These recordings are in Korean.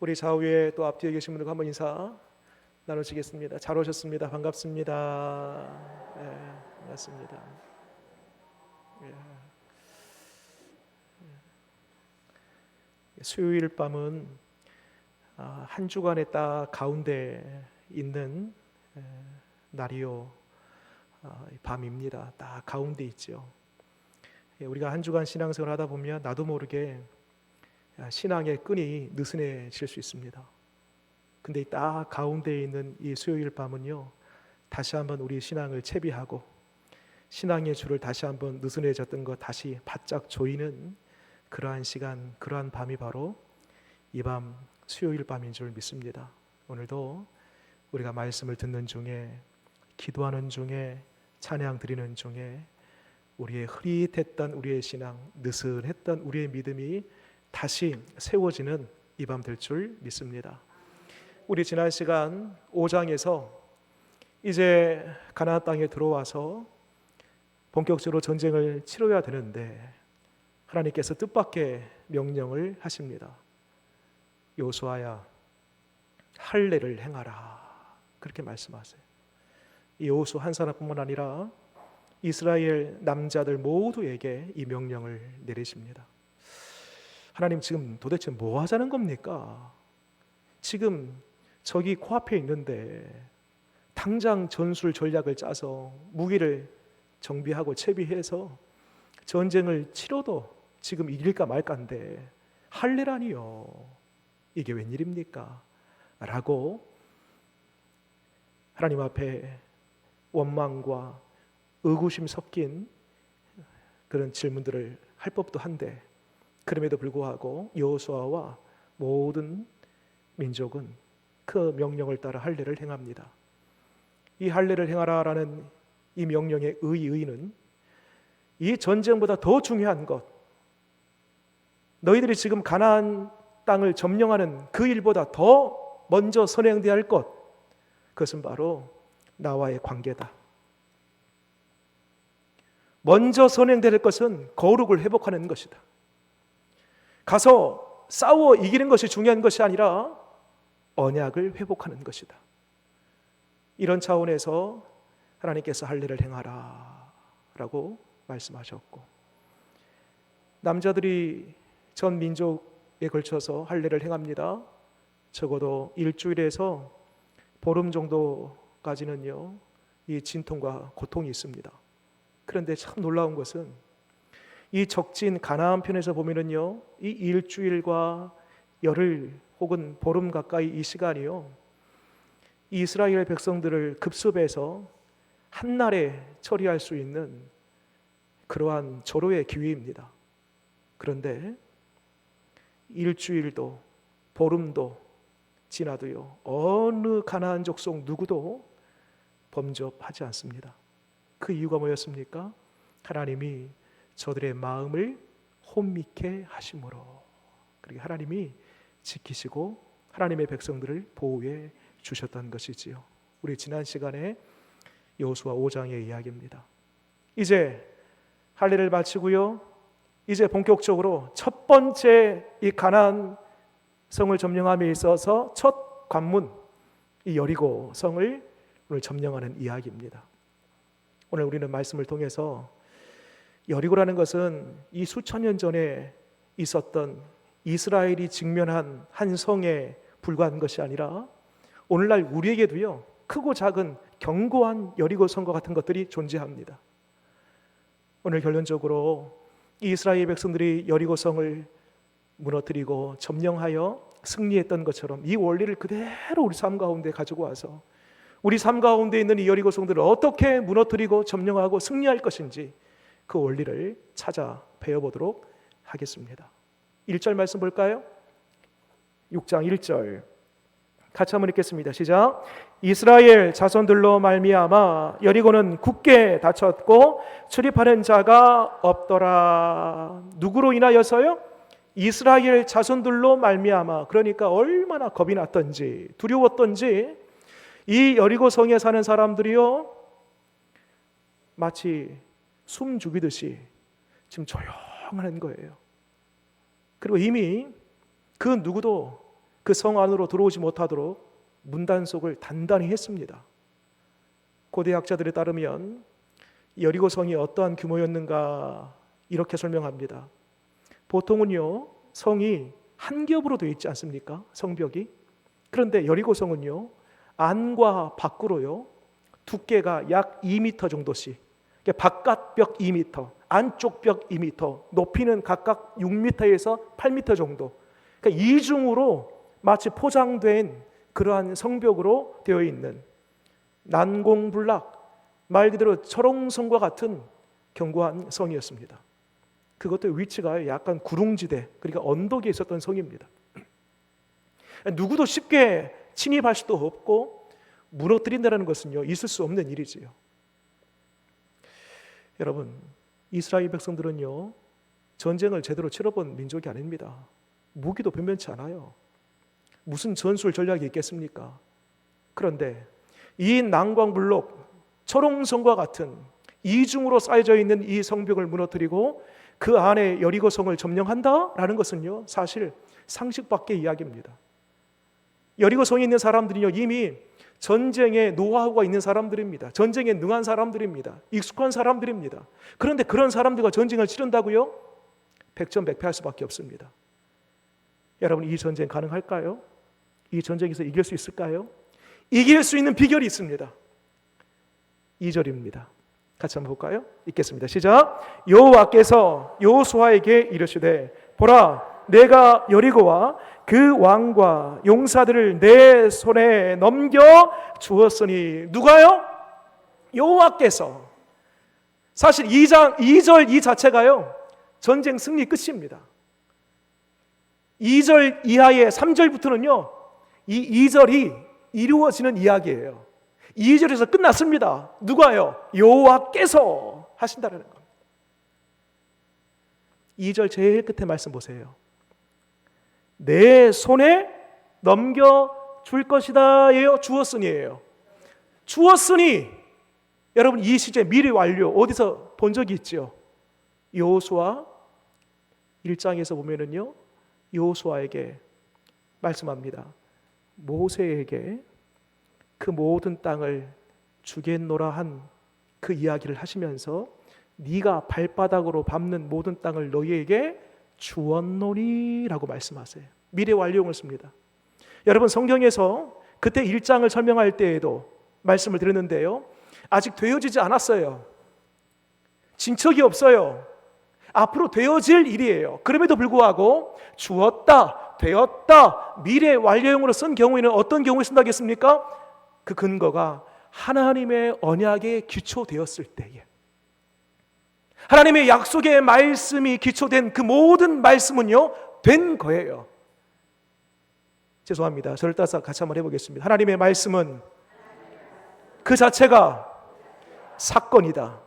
우리 좌우에 또 앞뒤에 계신 분들과 한번 인사 나누시겠습니다. 잘 오셨습니다. 반갑습니다. 반갑습니다. 수요일 밤은 한 주간의 딱 가운데 있는 날이요 밤입니다. 딱 가운데 있죠. 우리가 한 주간 신앙생활 하다 보면 나도 모르게 신앙의 끈이 느슨해질 수 있습니다. 근데 딱 가운데 있는 이 수요일 밤은요, 다시 한번 우리 신앙을 채비하고 신앙의 줄을 다시 한번 느슨해졌던 것 다시 바짝 조이는 그러한 시간, 그러한 밤이 바로 이 밤 수요일 밤인 줄 믿습니다. 오늘도 우리가 말씀을 듣는 중에, 기도하는 중에, 찬양 드리는 중에 우리의 흐릿했던 우리의 신앙, 느슨했던 우리의 믿음이 다시 세워지는 이 밤 될 줄 믿습니다. 우리 지난 시간 5장에서 이제 가나안 땅에 들어와서 본격적으로 전쟁을 치러야 되는데 하나님께서 뜻밖의 명령을 하십니다. 여호수아야, 할례를 행하라, 그렇게 말씀하세요. 이 여호수 한 사람뿐만 아니라 이스라엘 남자들 모두에게 이 명령을 내리십니다. 하나님, 지금 도대체 뭐 하자는 겁니까? 지금 적이 코앞에 있는데 당장 전술 전략을 짜서 무기를 정비하고 채비해서 전쟁을 치러도 지금 이길까 말까인데 할례라니요, 이게 웬일입니까? 라고 하나님 앞에 원망과 의구심 섞인 그런 질문들을 할 법도 한데, 그럼에도 불구하고 여호수아와 모든 민족은 그 명령을 따라 할례를 행합니다. 이 할례를 행하라라는 이 명령의 의의는 이 전쟁보다 더 중요한 것, 너희들이 지금 가나안 땅을 점령하는 그 일보다 더 먼저 선행돼야 할 것, 그것은 바로 나와의 관계다. 먼저 선행될 것은 거룩을 회복하는 것이다. 가서 싸워 이기는 것이 중요한 것이 아니라 언약을 회복하는 것이다. 이런 차원에서 하나님께서 할례를 행하라 라고 말씀하셨고, 남자들이 전 민족에 걸쳐서 할례를 행합니다. 적어도 일주일에서 보름 정도까지는요, 이 진통과 고통이 있습니다. 그런데 참 놀라운 것은 이 적진 가나안 편에서 보면은요, 이 일주일과 열흘 혹은 보름 가까이 이 시간이요, 이스라엘 백성들을 급습해서 한날에 처리할 수 있는 그러한 절호의 기회입니다. 그런데 일주일도 보름도 지나도요, 어느 가나안 족속 누구도 범접하지 않습니다. 그 이유가 뭐였습니까? 하나님이 저들의 마음을 혼미케 하심으로, 그리고 하나님이 지키시고 하나님의 백성들을 보호해 주셨던 것이지요. 우리 지난 시간에 여호수아 5장의 이야기입니다. 이제 할례를 마치고요, 이제 본격적으로 첫 번째 이 가나안 성을 점령함에 있어서 첫 관문, 이 여리고 성을 오늘 점령하는 이야기입니다. 오늘 우리는 말씀을 통해서 여리고라는 것은 이 수천 년 전에 있었던 이스라엘이 직면한 한 성에 불과한 것이 아니라 오늘날 우리에게도요, 크고 작은 견고한 여리고 성과 같은 것들이 존재합니다. 오늘 결론적으로 이스라엘 백성들이 여리고 성을 무너뜨리고 점령하여 승리했던 것처럼 이 원리를 그대로 우리 삶 가운데 가지고 와서 우리 삶 가운데 있는 이 여리고 성들을 어떻게 무너뜨리고 점령하고 승리할 것인지 그 원리를 찾아 배워보도록 하겠습니다. 1절 말씀 볼까요? 6장 1절 같이 한번 읽겠습니다. 시작. 이스라엘 자손들로 말미암아 여리고는 굳게 닫혔고 출입하는 자가 없더라. 누구로 인하여서요? 이스라엘 자손들로 말미암아. 그러니까 얼마나 겁이 났던지 두려웠던지 이 여리고 성에 사는 사람들이요, 마치 숨 죽이듯이 지금 조용한 거예요. 그리고 이미 그 누구도 그 성 안으로 들어오지 못하도록 문단속을 단단히 했습니다. 고대 학자들에 따르면 여리고 성이 어떠한 규모였는가 이렇게 설명합니다. 보통은요, 성이 한 겹으로 되어 있지 않습니까? 성벽이. 그런데 여리고 성은요, 안과 밖으로요, 두께가 약 2m 정도씩, 바깥 벽 2m, 안쪽 벽 2m, 높이는 각각 6m에서 8m 정도, 그러니까 이중으로 마치 포장된 그러한 성벽으로 되어 있는 난공불락, 말 그대로 철옹성과 같은 견고한 성이었습니다. 그것도 위치가 약간 구릉지대, 그러니까 언덕에 있었던 성입니다. 누구도 쉽게 침입할 수도 없고 무너뜨린다는 것은요, 있을 수 없는 일이지요. 여러분, 이스라엘 백성들은요, 전쟁을 제대로 치러본 민족이 아닙니다. 무기도 변변치 않아요. 무슨 전술 전략이 있겠습니까? 그런데 이 난광불록 철옹성과 같은 이중으로 쌓여져 있는 이 성벽을 무너뜨리고 그 안에 여리고 성을 점령한다라는 것은요, 사실 상식 밖의 이야기입니다. 여리고 성에 있는 사람들이요, 이미 전쟁에 노하우가 있는 사람들입니다. 전쟁에 능한 사람들입니다. 익숙한 사람들입니다. 그런데 그런 사람들과 전쟁을 치른다고요? 백전백패할 수밖에 없습니다. 여러분, 이 전쟁 가능할까요? 이 전쟁에서 이길 수 있을까요? 이길 수 있는 비결이 있습니다. 2절입니다. 같이 한번 볼까요? 읽겠습니다. 시작. 여호와께서 여호수아에게 이르시되 보라, 내가 여리고와 그 왕과 용사들을 내 손에 넘겨 주었으니. 누가요? 여호와께서. 사실 2절 이 자체가요, 전쟁 승리 끝입니다. 2절 이하의 3절부터는요, 이 2절이 이루어지는 이야기예요. 2절에서 끝났습니다. 누가요? 여호와께서 하신다는 겁니다. 2절 제일 끝에 말씀 보세요. 내 손에 넘겨줄 것이다 예요? 주었으니예요. 주었으니. 여러분, 이 시제 미래 완료 어디서 본 적이 있죠? 여호수아 1장에서 보면은요, 여호수아에게 말씀합니다. 모세에게 그 모든 땅을 주겠노라 한 그 이야기를 하시면서 네가 발바닥으로 밟는 모든 땅을 너희에게 주었노니라고 말씀하세요. 미래 완료형을 씁니다. 여러분, 성경에서 그때 1장을 설명할 때에도 말씀을 드렸는데요, 아직 되어지지 않았어요. 진척이 없어요. 앞으로 되어질 일이에요. 그럼에도 불구하고 주었다, 되었다, 미래 완료형으로 쓴 경우에는 어떤 경우에 쓴다겠습니까? 그 근거가 하나님의 언약에 기초되었을 때에, 하나님의 약속의 말씀이 기초된 그 모든 말씀은요, 된 거예요. 죄송합니다. 저를 따라서 같이 한번 해보겠습니다. 하나님의 말씀은 그 자체가 사건이다.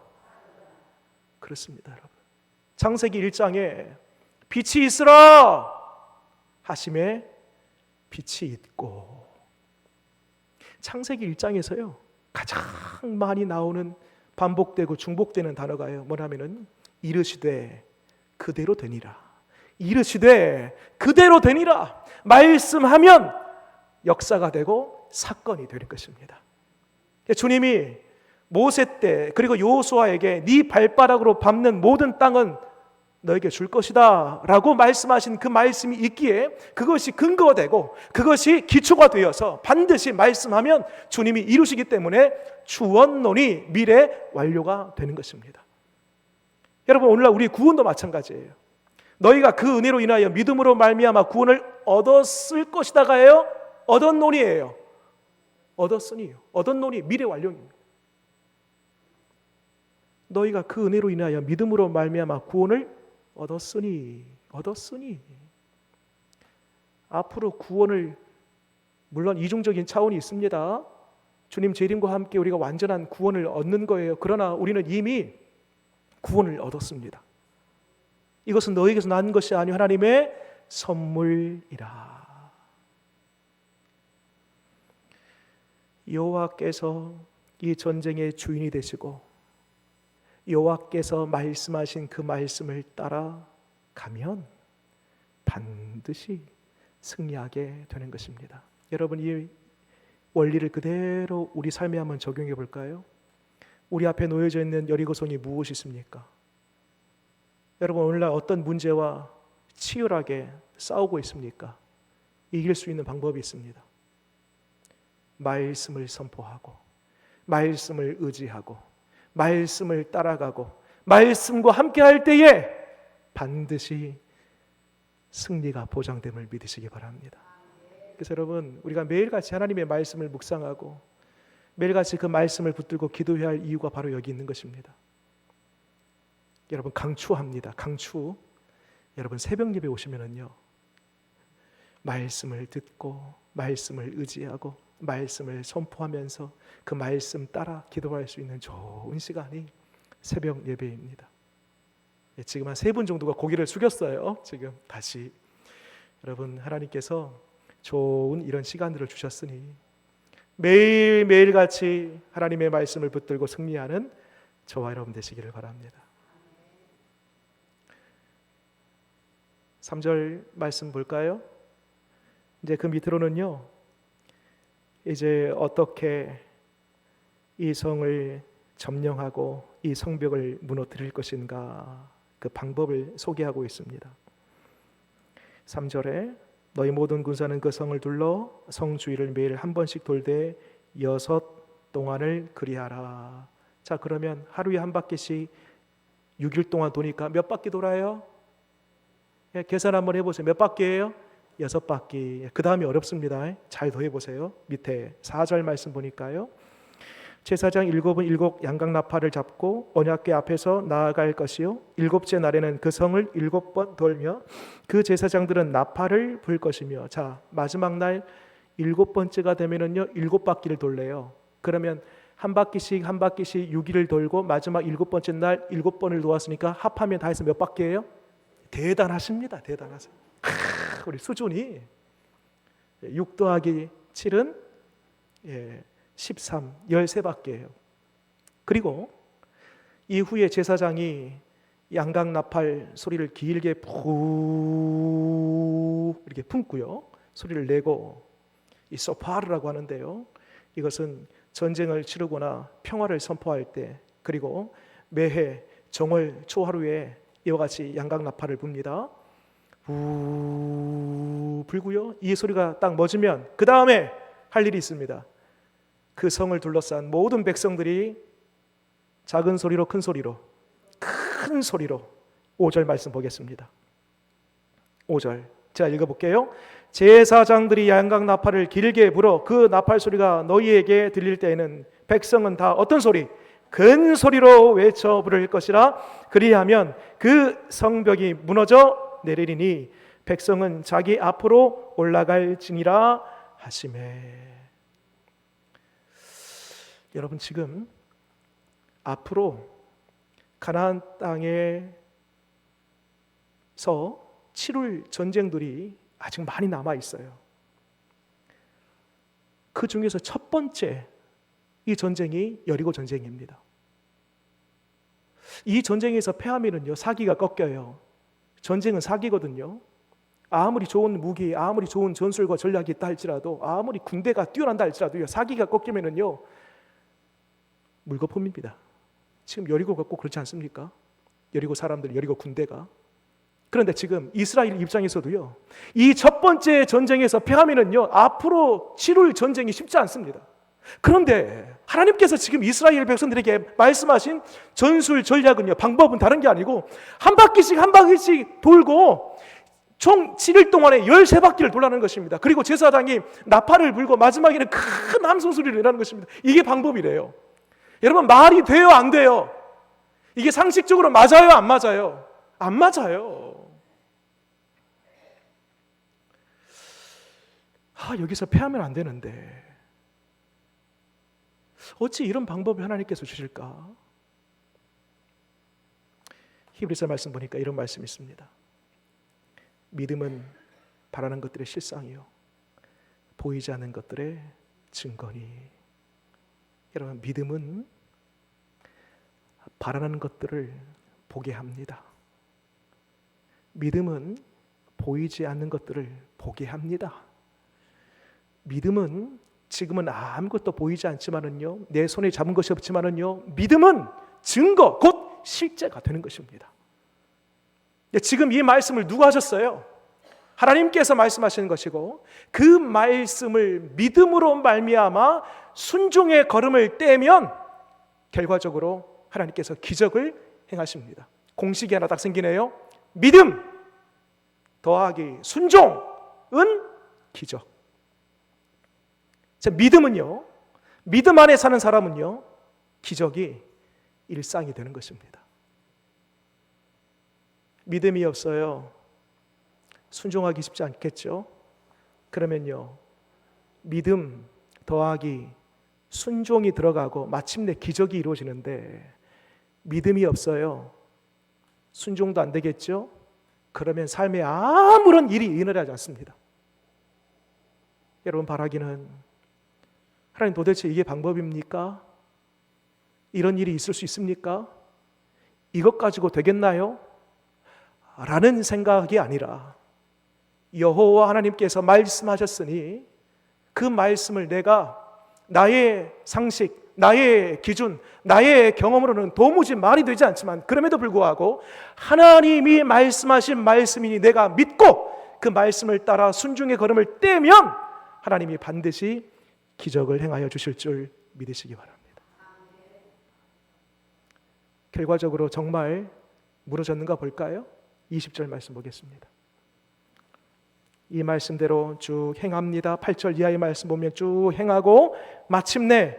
그렇습니다, 여러분. 창세기 1장에 빛이 있으라 하심에 빛이 있고, 창세기 1장에서요 가장 많이 나오는 반복되고 중복되는 단어가요, 뭐냐면은 이르시되 그대로 되니라. 이르시되 그대로 되니라. 말씀하면 역사가 되고 사건이 되는 것입니다. 주님이 모세 때 그리고 여호수아에게 네 발바닥으로 밟는 모든 땅은 너에게 줄 것이다 라고 말씀하신 그 말씀이 있기에 그것이 근거가 되고 그것이 기초가 되어서 반드시 말씀하면 주님이 이루시기 때문에 주었노니 미래 완료가 되는 것입니다. 여러분, 오늘날 우리 구원도 마찬가지예요. 너희가 그 은혜로 인하여 믿음으로 말미암아 구원을 얻었을 것이다가예요, 얻었노니예요. 얻었으니요. 얻었노니 미래 완료입니다. 너희가 그 은혜로 인하여 믿음으로 말미암아 구원을 얻었으니. 앞으로 구원을, 물론 이중적인 차원이 있습니다. 주님 재림과 함께 우리가 완전한 구원을 얻는 거예요. 그러나 우리는 이미 구원을 얻었습니다. 이것은 너희에게서 난 것이 아니요 하나님의 선물이라. 여호와께서 이 전쟁의 주인이 되시고 여호와께서 말씀하신 그 말씀을 따라가면 반드시 승리하게 되는 것입니다. 여러분, 이 원리를 그대로 우리 삶에 한번 적용해 볼까요? 우리 앞에 놓여져 있는 여리고성이 무엇이 있습니까? 여러분, 오늘날 어떤 문제와 치열하게 싸우고 있습니까? 이길 수 있는 방법이 있습니다. 말씀을 선포하고, 말씀을 의지하고, 말씀을 따라가고, 말씀과 함께 할 때에 반드시 승리가 보장됨을 믿으시기 바랍니다. 그래서 여러분, 우리가 매일같이 하나님의 말씀을 묵상하고 매일같이 그 말씀을 붙들고 기도해야 할 이유가 바로 여기 있는 것입니다. 여러분, 강추합니다. 강추. 여러분, 새벽 예배 오시면은요, 말씀을 듣고 말씀을 의지하고 말씀을 선포하면서 그 말씀 따라 기도할 수 있는 좋은 시간이 새벽 예배입니다. 지금 한 3분 정도가 고개를 숙였어요. 지금 다시 여러분, 하나님께서 좋은 이런 시간들을 주셨으니 매일매일 같이 하나님의 말씀을 붙들고 승리하는 저와 여러분 되시기를 바랍니다. 3절 말씀 볼까요? 이제 그 밑으로는요, 이제 어떻게 이 성을 점령하고 이 성벽을 무너뜨릴 것인가, 그 방법을 소개하고 있습니다. 3절에 너희 모든 군사는 그 성을 둘러 성 주위를 매일 한 번씩 돌되 6 동안을 그리하라. 자, 그러면 하루에 한 바퀴씩 6일 동안 도니까 몇 바퀴 돌아요? 계산 한번 해보세요. 몇 바퀴예요? 6바퀴. 그 다음이 어렵습니다. 잘 더해보세요. 밑에 4절 말씀 보니까요, 제사장 7은 7 양각나팔을 잡고 언약궤 앞에서 나아갈 것이요 7째 날에는 그 성을 7번 돌며 그 제사장들은 나팔을 불 것이며. 자, 마지막 날 7번째가 되면은요 7바퀴를 돌래요. 그러면 한 바퀴씩 6일을 돌고 마지막 7번째 날 7번을 도왔으니까 합하면 다 해서 몇 바퀴예요? 대단하십니다. 대단하세요. 우리 수준이 6 더하기 7은 13, 13바퀴예요. 그리고 이후에 제사장이 양각나팔 소리를 길게 푸 이렇게 품고요, 소리를 내고 이 소파르라고 하는데요, 이것은 전쟁을 치르거나 평화를 선포할 때, 그리고 매해 정월 초하루에 이와 같이 양각나팔을 붑니다. 우 불고요, 이 소리가 딱 멎으면 그 다음에 할 일이 있습니다. 그 성을 둘러싼 모든 백성들이 작은 소리로 큰 소리로 5절 말씀 보겠습니다. 5절 제가 읽어볼게요. 제사장들이 양각나팔을 길게 불어 그 나팔 소리가 너희에게 들릴 때에는 백성은 다 어떤 소리? 큰 소리로 외쳐 부를 것이라. 그리하면 그 성벽이 무너져 내리리니 백성은 자기 앞으로 올라갈지니라 하시매. 여러분, 지금 앞으로 가나안 땅에서 치룰 전쟁들이 아직 많이 남아 있어요. 그 중에서 첫 번째 이 전쟁이 여리고 전쟁입니다. 이 전쟁에서 패하면은요 사기가 꺾여요. 전쟁은 사기거든요. 아무리 좋은 무기, 아무리 좋은 전술과 전략이 있다 할지라도, 아무리 군대가 뛰어난다 할지라도요, 사기가 꺾이면은요 물거품입니다. 지금 여리고가 꼭 그렇지 않습니까? 여리고 사람들, 여리고 군대가. 그런데 지금 이스라엘 입장에서도요, 이 첫 번째 전쟁에서 패하면은요 앞으로 치룰 전쟁이 쉽지 않습니다. 그런데 하나님께서 지금 이스라엘 백성들에게 말씀하신 전술 전략은요, 방법은 다른 게 아니고 한 바퀴씩 돌고 총 7일 동안에 13바퀴를 돌라는 것입니다. 그리고 제사장이 나팔을 불고 마지막에는 큰 함성 소리를 내라는 것입니다. 이게 방법이래요. 여러분, 말이 돼요, 안 돼요? 이게 상식적으로 맞아요, 안 맞아요? 안 맞아요. 여기서 패하면 안 되는데 어찌 이런 방법을 하나님께서 주실까? 히브리서 말씀 보니까 이런 말씀이 있습니다. 믿음은 바라는 것들의 실상이요 보이지 않는 것들의 증거니. 여러분, 믿음은 바라는 것들을 보게 합니다. 믿음은 보이지 않는 것들을 보게 합니다. 믿음은 지금은 아무것도 보이지 않지만은요, 내 손에 잡은 것이 없지만은요, 믿음은 증거, 곧 실제가 되는 것입니다. 지금 이 말씀을 누가 하셨어요? 하나님께서 말씀하시는 것이고, 그 말씀을 믿음으로 말미암아 순종의 걸음을 떼면 결과적으로 하나님께서 기적을 행하십니다. 공식이 하나 딱 생기네요. 믿음 더하기 순종은 기적. 자, 믿음은요, 믿음 안에 사는 사람은요, 기적이 일상이 되는 것입니다. 믿음이 없어요. 순종하기 쉽지 않겠죠? 그러면요, 믿음 더하기 순종이 들어가고 마침내 기적이 이루어지는데, 믿음이 없어요. 순종도 안 되겠죠? 그러면 삶에 아무런 일이 일어나지 않습니다. 여러분, 바라기는 하나님, 도대체 이게 방법입니까? 이런 일이 있을 수 있습니까? 이것 가지고 되겠나요? 라는 생각이 아니라, 여호와 하나님께서 말씀하셨으니 그 말씀을 내가 나의 상식, 나의 기준, 나의 경험으로는 도무지 말이 되지 않지만, 그럼에도 불구하고 하나님이 말씀하신 말씀이니 내가 믿고 그 말씀을 따라 순종의 걸음을 떼면 하나님이 반드시 기적을 행하여 주실 줄 믿으시기 바랍니다. 결과적으로 정말 무너졌는가 볼까요? 20절 말씀 보겠습니다. 이 말씀대로 쭉 행합니다. 8절 이하의 말씀 보면 쭉 행하고 마침내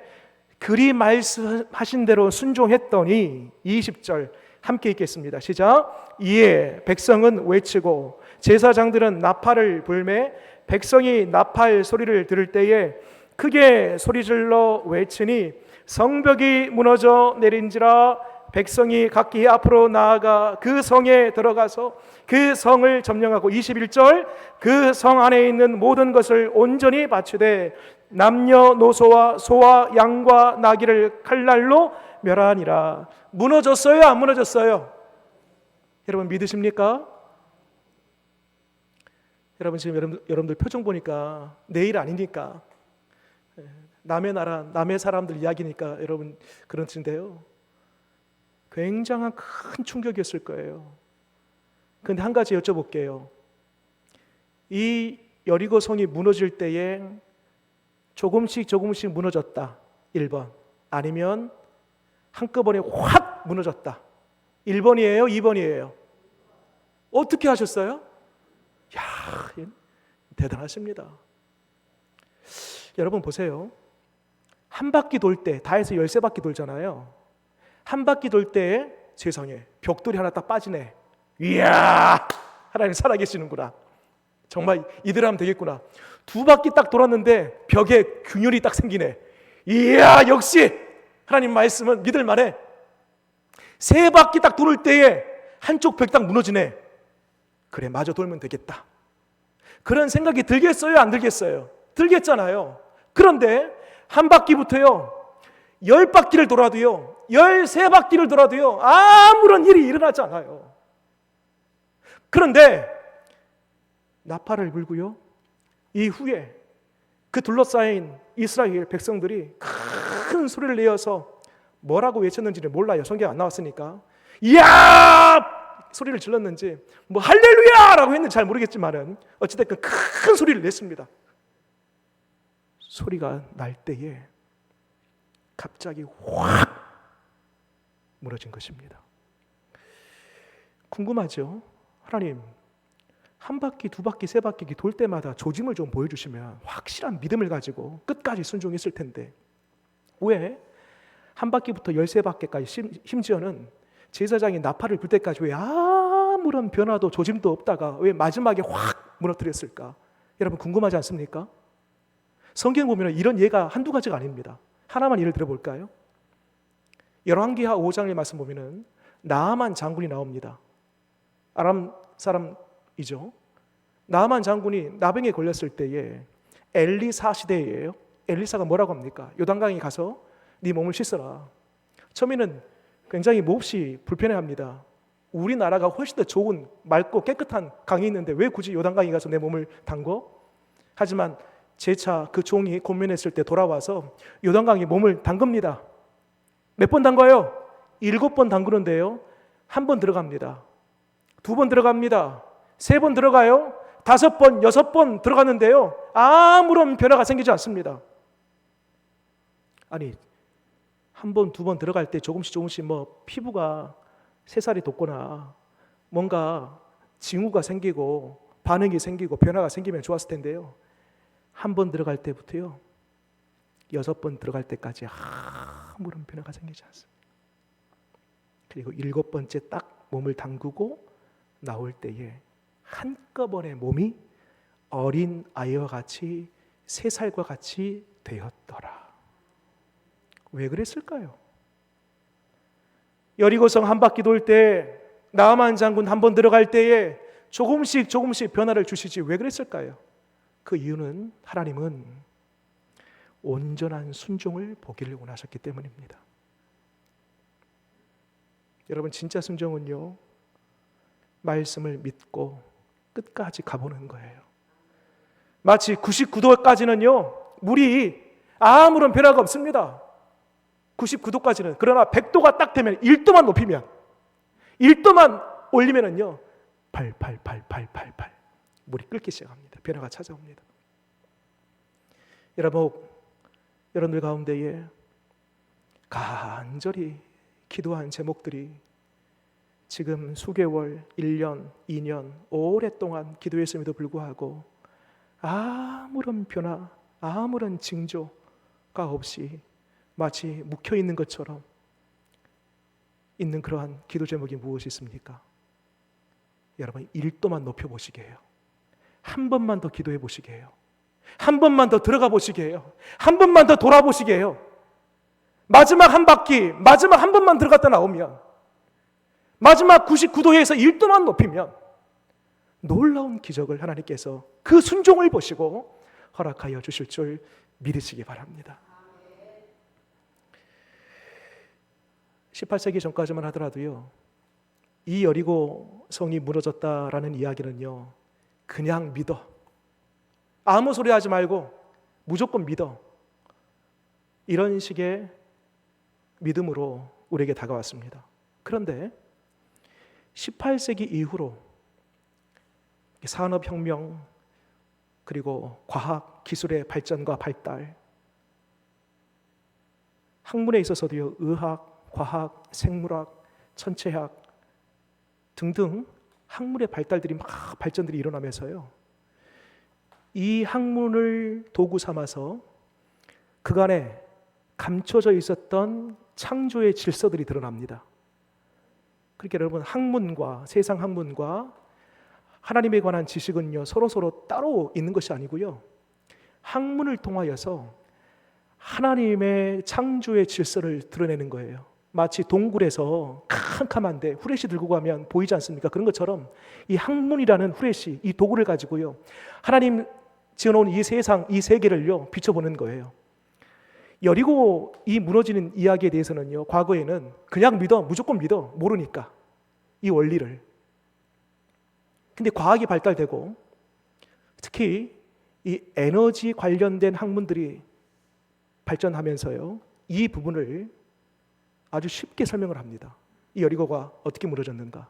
그리 말씀하신 대로 순종했더니, 20절 함께 읽겠습니다. 시작. 이에 백성은 외치고 제사장들은 나팔을 불매 백성이 나팔 소리를 들을 때에 크게 소리질러 외치니 성벽이 무너져 내린지라. 백성이 각기 앞으로 나아가 그 성에 들어가서 그 성을 점령하고, 21절 그 성 안에 있는 모든 것을 온전히 바치되 남녀노소와 소와 양과 나귀를 칼날로 멸하니라. 무너졌어요? 안 무너졌어요? 여러분 믿으십니까? 여러분 지금 여러분들 표정 보니까 내일 아니니까, 남의 나라 남의 사람들 이야기니까 여러분 그런데요, 굉장한 큰 충격이었을 거예요. 그런데 한 가지 여쭤볼게요. 이 여리고 성이 무너질 때에 조금씩 무너졌다, 1번. 아니면 한꺼번에 확 무너졌다, 1번이에요? 2번이에요? 어떻게 하셨어요? 야, 대단하십니다. 여러분 보세요. 한 바퀴 돌 때, 다 해서 13바퀴 돌잖아요. 한 바퀴 돌 때 세상에 벽돌이 하나 딱 빠지네. 이야, 하나님 살아계시는구나. 정말 이대로 하면 되겠구나. 2바퀴 딱 돌았는데 벽에 균열이 딱 생기네. 이야, 역시 하나님 말씀은 믿을 만해. 3바퀴 딱 돌을 때에 한쪽 벽 딱 무너지네. 그래, 마저 돌면 되겠다. 그런 생각이 들겠어요? 안 들겠어요? 들겠잖아요. 그런데 한 바퀴부터요, 10바퀴를 돌아도요, 13바퀴를 돌아도요, 아무런 일이 일어나지 않아요. 그런데 나팔을 불고요, 이후에 그 둘러싸인 이스라엘 백성들이 큰 소리를 내어서 뭐라고 외쳤는지를 몰라요. 성경 안 나왔으니까. 이야! 소리를 질렀는지, 뭐 할렐루야라고 했는지 잘 모르겠지만은 어찌됐든 큰 소리를 냈습니다. 소리가 날 때에 갑자기 확 무너진 것입니다. 궁금하죠? 하나님, 한 바퀴, 2바퀴, 3바퀴 돌 때마다 조짐을 좀 보여주시면 확실한 믿음을 가지고 끝까지 순종했을 텐데, 왜 한 바퀴부터 13바퀴까지, 심지어는 제사장이 나팔을 불 때까지 왜 아무런 변화도 조짐도 없다가 왜 마지막에 확 무너뜨렸을까? 여러분 궁금하지 않습니까? 성경 보면 이런 예가 한두 가지가 아닙니다. 하나만 예를 들어볼까요? 열왕기하 5장의 말씀 보면 나아만 장군이 나옵니다. 아람 사람이죠. 나아만 장군이 나병에 걸렸을 때에 엘리사 시대예요. 엘리사가 뭐라고 합니까? 요단강에 가서 네 몸을 씻어라. 처음에는 굉장히 몹시 불편해합니다. 우리나라가 훨씬 더 좋은 맑고 깨끗한 강이 있는데 왜 굳이 요단강에 가서 내 몸을 담궈? 하지만 제차 그 종이 고민했을 때 돌아와서 요단강에 몸을 담급니다. 몇 번 담가요? 7번 담그는데요, 1번 들어갑니다. 2번 들어갑니다. 3번 들어가요. 5번, 6번 들어갔는데요, 아무런 변화가 생기지 않습니다. 아니, 1번, 2번 들어갈 때 조금씩 뭐 피부가 새살이 돋거나 뭔가 징후가 생기고 반응이 생기고 변화가 생기면 좋았을 텐데요, 1번 들어갈 때부터요 6번 들어갈 때까지 아무런 변화가 생기지 않습니다. 그리고 7번째 딱 몸을 담그고 나올 때에 한꺼번에 몸이 어린 아이와 같이 새살과 같이 되었더라. 왜 그랬을까요? 여리고성 한 바퀴 돌 때 나아만 장군 1번 들어갈 때에 조금씩 변화를 주시지 왜 그랬을까요? 그 이유는 하나님은 온전한 순종을 보기를 원하셨기 때문입니다. 여러분, 진짜 순종은요, 말씀을 믿고 끝까지 가보는 거예요. 마치 99도까지는요 물이 아무런 변화가 없습니다. 99도까지는. 그러나 100도가 딱 되면 1도만 높이면, 1도만 올리면은요 팔팔 물이 끓기 시작합니다. 변화가 찾아옵니다. 여러분들 가운데에 간절히 기도한 제목들이 지금 수개월, 1년, 2년, 오랫동안 기도했음에도 불구하고 아무런 변화, 아무런 징조가 없이 마치 묵혀있는 것처럼 있는 그러한 기도 제목이 무엇이 있습니까? 여러분, 1도만 높여보시게 해요. 한 번만 더 기도해 보시게 해요. 한 번만 더 들어가 보시게 해요. 한 번만 더 돌아보시게 해요. 마지막 한 바퀴, 마지막 한 번만 들어갔다 나오면, 마지막 99도에서 1도만 높이면 놀라운 기적을 하나님께서 그 순종을 보시고 허락하여 주실 줄 믿으시기 바랍니다. 18세기 전까지만 하더라도요, 이 여리고 성이 무너졌다라는 이야기는요, 그냥 믿어, 아무 소리 하지 말고 무조건 믿어, 이런 식의 믿음으로 우리에게 다가왔습니다. 그런데 18세기 이후로 산업혁명, 그리고 과학 기술의 발전과 발달, 학문에 있어서도요, 의학, 과학, 생물학, 천체학 등등 학문의 발달들이 막 발전들이 일어나면서요, 이 학문을 도구 삼아서 그간에 감춰져 있었던 창조의 질서들이 드러납니다. 그러니까 여러분, 학문과 세상 학문과 하나님에 관한 지식은요 서로 따로 있는 것이 아니고요, 학문을 통하여서 하나님의 창조의 질서를 드러내는 거예요. 마치 동굴에서 캄캄한데 후레쉬 들고 가면 보이지 않습니까? 그런 것처럼 이 학문이라는 후레쉬, 이 도구를 가지고요 하나님 지어놓은 이 세상, 이 세계를요 비춰보는 거예요. 여리고 이 무너지는 이야기에 대해서는요, 과거에는 그냥 믿어, 무조건 믿어, 모르니까 이 원리를. 근데 과학이 발달되고 특히 이 에너지 관련된 학문들이 발전하면서요, 이 부분을 아주 쉽게 설명을 합니다. 이 여리고가 어떻게 무너졌는가?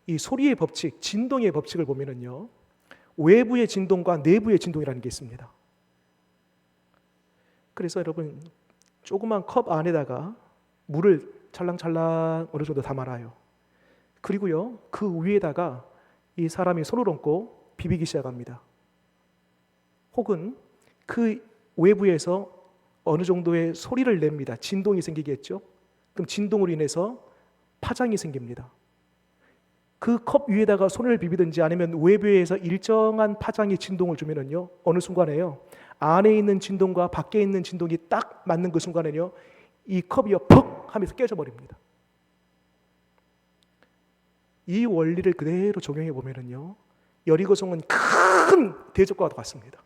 이 소리의 법칙, 진동의 법칙을 보면은요, 외부의 진동과 내부의 진동이라는 게 있습니다. 그래서 여러분, 조그만 컵 안에다가 물을 찰랑찰랑 어느 정도 담아놔요. 그리고요, 그 위에다가 이 사람이 손을 얹고 비비기 시작합니다. 혹은 그 외부에서 어느 정도의 소리를 냅니다. 진동이 생기겠죠? 그럼 진동으로 인해서 파장이 생깁니다. 그 컵 위에다가 손을 비비든지 아니면 외부에서 일정한 파장의 진동을 주면은요, 어느 순간에요, 안에 있는 진동과 밖에 있는 진동이 딱 맞는 그 순간에요, 이 컵이요 퍽 하면서 깨져버립니다. 이 원리를 그대로 적용해 보면은요, 여리고성은 큰 대적과도 같습니다.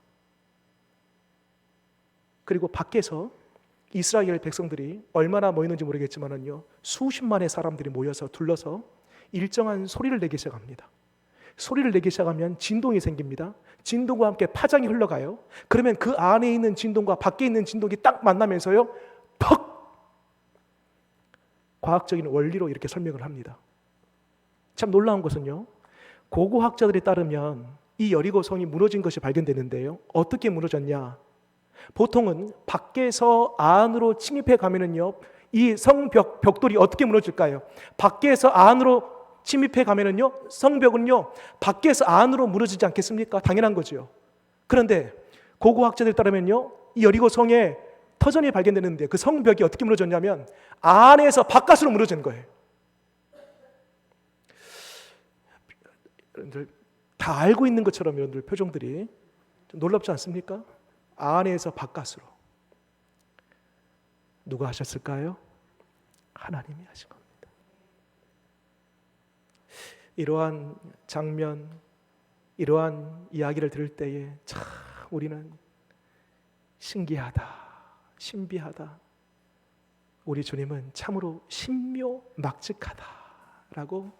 그리고 밖에서 이스라엘 백성들이 얼마나 모였는지 모르겠지만은요, 수십만의 사람들이 모여서 둘러서 일정한 소리를 내기 시작합니다. 소리를 내기 시작하면 진동이 생깁니다. 진동과 함께 파장이 흘러가요. 그러면 그 안에 있는 진동과 밖에 있는 진동이 딱 만나면서요, 퍽! 과학적인 원리로 이렇게 설명을 합니다. 참 놀라운 것은요, 고고학자들에 따르면 이 여리고 성이 무너진 것이 발견되는데요, 어떻게 무너졌냐? 보통은 밖에서 안으로 침입해 가면은요, 이 벽돌이 어떻게 무너질까요? 밖에서 안으로 침입해 가면은요, 성벽은요, 밖에서 안으로 무너지지 않겠습니까? 당연한 거죠. 그런데 고고학자들 따르면요, 이 여리고 성에 터전이 발견되는데 그 성벽이 어떻게 무너졌냐면 안에서 바깥으로 무너진 거예요. 여러분들 다 알고 있는 것처럼 여러분들 표정들이 좀 놀랍지 않습니까? 안에서 바깥으로. 누가 하셨을까요? 하나님이 하신 겁니다. 이러한 장면, 이러한 이야기를 들을 때에 참 우리는 신기하다, 신비하다. 우리 주님은 참으로 신묘막측하다라고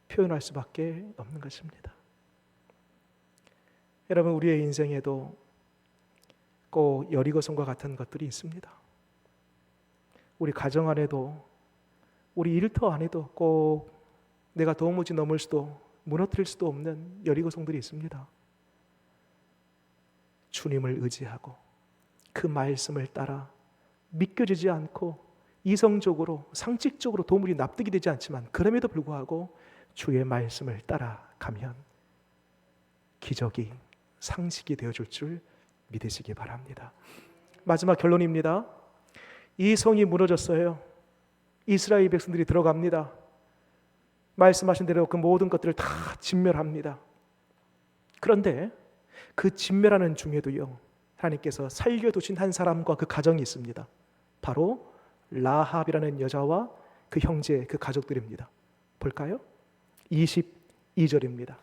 표현할 수밖에 없는 것입니다. 여러분, 우리의 인생에도 꼭 여리고성과 같은 것들이 있습니다. 우리 가정 안에도, 우리 일터 안에도 꼭 내가 도무지 넘을 수도 무너뜨릴 수도 없는 여리고성들이 있습니다. 주님을 의지하고 그 말씀을 따라 믿겨지지 않고 이성적으로 상식적으로 도무지 납득이 되지 않지만 그럼에도 불구하고 주의 말씀을 따라가면 기적이 상식이 되어줄 줄 믿으시기 바랍니다. 마지막 결론입니다. 이 성이 무너졌어요. 이스라엘 백성들이 들어갑니다. 말씀하신 대로 그 모든 것들을 다 진멸합니다. 그런데 그 진멸하는 중에도요, 하나님께서 살려두신 한 사람과 그 가정이 있습니다. 바로 라합이라는 여자와 그 형제, 그 가족들입니다. 볼까요? 22절입니다.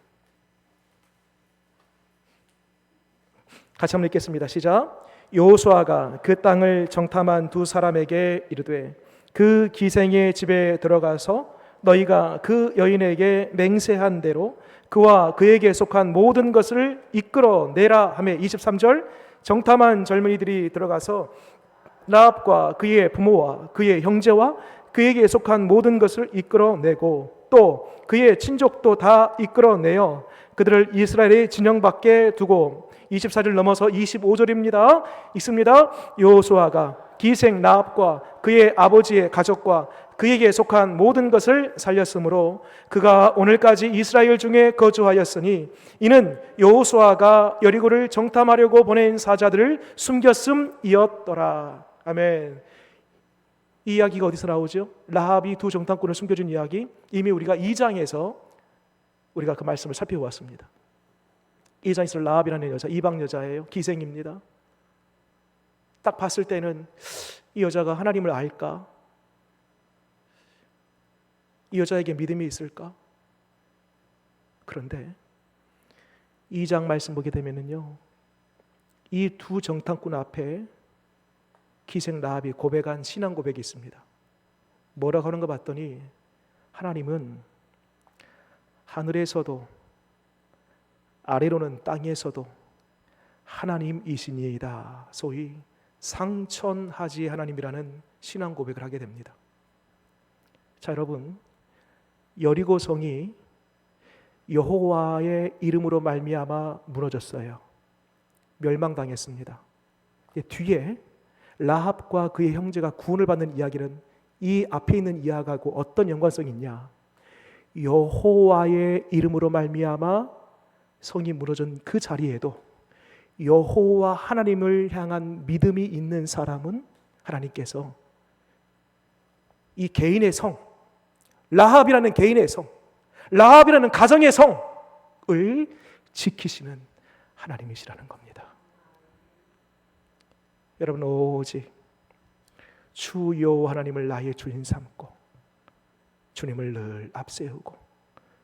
같이 한번 읽겠습니다. 시작. 여호수아가 그 땅을 정탐한 두 사람에게 이르되 그 기생의 집에 들어가서 너희가 그 여인에게 맹세한 대로 그와 그에게 속한 모든 것을 이끌어내라 하며 23절 정탐한 젊은이들이 들어가서 라합과 그의 부모와 그의 형제와 그에게 속한 모든 것을 이끌어내고 또 그의 친족도 다 이끌어내어 그들을 이스라엘의 진영 밖에 두고 24절 넘어서 25절입니다. 읽습니다. 여호수아가 기생 라합과 그의 아버지의 가족과 그에게 속한 모든 것을 살렸으므로 그가 오늘까지 이스라엘 중에 거주하였으니 이는 여호수아가 여리고를 정탐하려고 보낸 사자들을 숨겼음이었더라. 아멘. 이 이야기가 어디서 나오죠? 라합이 두 정탐꾼을 숨겨준 이야기, 이미 우리가 2장에서 우리가 그 말씀을 살펴보았습니다. 2장에서 라합이라는 여자, 이방 여자예요. 기생입니다. 딱 봤을 때는 이 여자가 하나님을 알까? 이 여자에게 믿음이 있을까? 그런데 2장 말씀 보게 되면은요, 이 두 정탐꾼 앞에 기생 라합이 고백한 신앙 고백이 있습니다. 뭐라고 하는 거 봤더니 하나님은 하늘에서도 아래로는 땅에서도 하나님이시니이다. 소위 상천하지 하나님이라는 신앙 고백을 하게 됩니다. 자, 여러분, 여리고성이 여호와의 이름으로 말미암아 무너졌어요. 멸망당했습니다. 뒤에 라합과 그의 형제가 구원을 받는 이야기는 이 앞에 있는 이야기하고 어떤 연관성이 있냐? 여호와의 이름으로 말미암아 성이 무너진 그 자리에도 여호와 하나님을 향한 믿음이 있는 사람은 하나님께서 이 개인의 성, 라합이라는 개인의 성, 라합이라는 가정의 성을 지키시는 하나님이시라는 겁니다. 여러분, 오직 주 여호와 하나님을 나의 주인 삼고 주님을 늘 앞세우고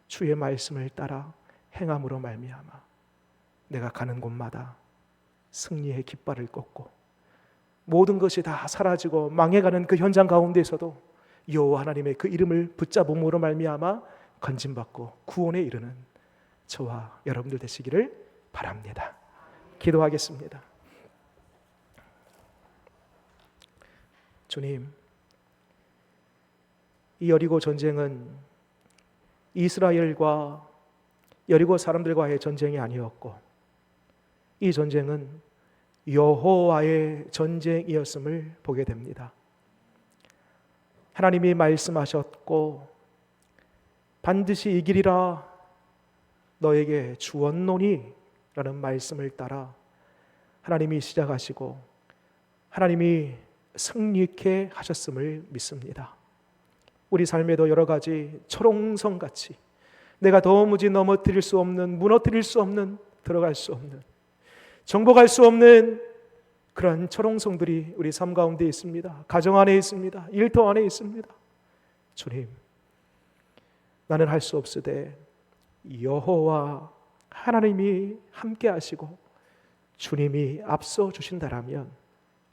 주의 말씀을 따라 행함으로 말미암아 내가 가는 곳마다 승리의 깃발을 꽂고 모든 것이 다 사라지고 망해가는 그 현장 가운데에서도 여호와 하나님의 그 이름을 붙잡음으로 말미암아 건짐받고 구원에 이르는 저와 여러분들 되시기를 바랍니다. 기도하겠습니다. 주님, 이 여리고 전쟁은 이스라엘과 여리고 사람들과의 전쟁이 아니었고 이 전쟁은 여호와의 전쟁이었음을 보게 됩니다. 하나님이 말씀하셨고 반드시 이기리라 너에게 주었노니 라는 말씀을 따라 하나님이 시작하시고 하나님이 승리케 하셨음을 믿습니다. 우리 삶에도 여러 가지 초롱성같이 내가 도무지 넘어뜨릴 수 없는, 무너뜨릴 수 없는, 들어갈 수 없는, 정복할 수 없는 그런 초롱성들이 우리 삶 가운데 있습니다. 가정 안에 있습니다. 일터 안에 있습니다. 주님, 나는 할 수 없으되 여호와 하나님이 함께 하시고 주님이 앞서 주신다라면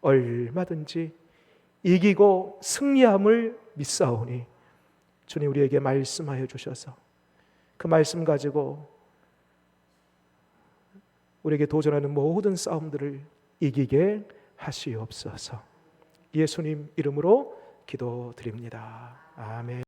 얼마든지 이기고 승리함을 믿사오니 주님 우리에게 말씀하여 주셔서 그 말씀 가지고 우리에게 도전하는 모든 싸움들을 이기게 하시옵소서. 예수님 이름으로 기도드립니다. 아멘.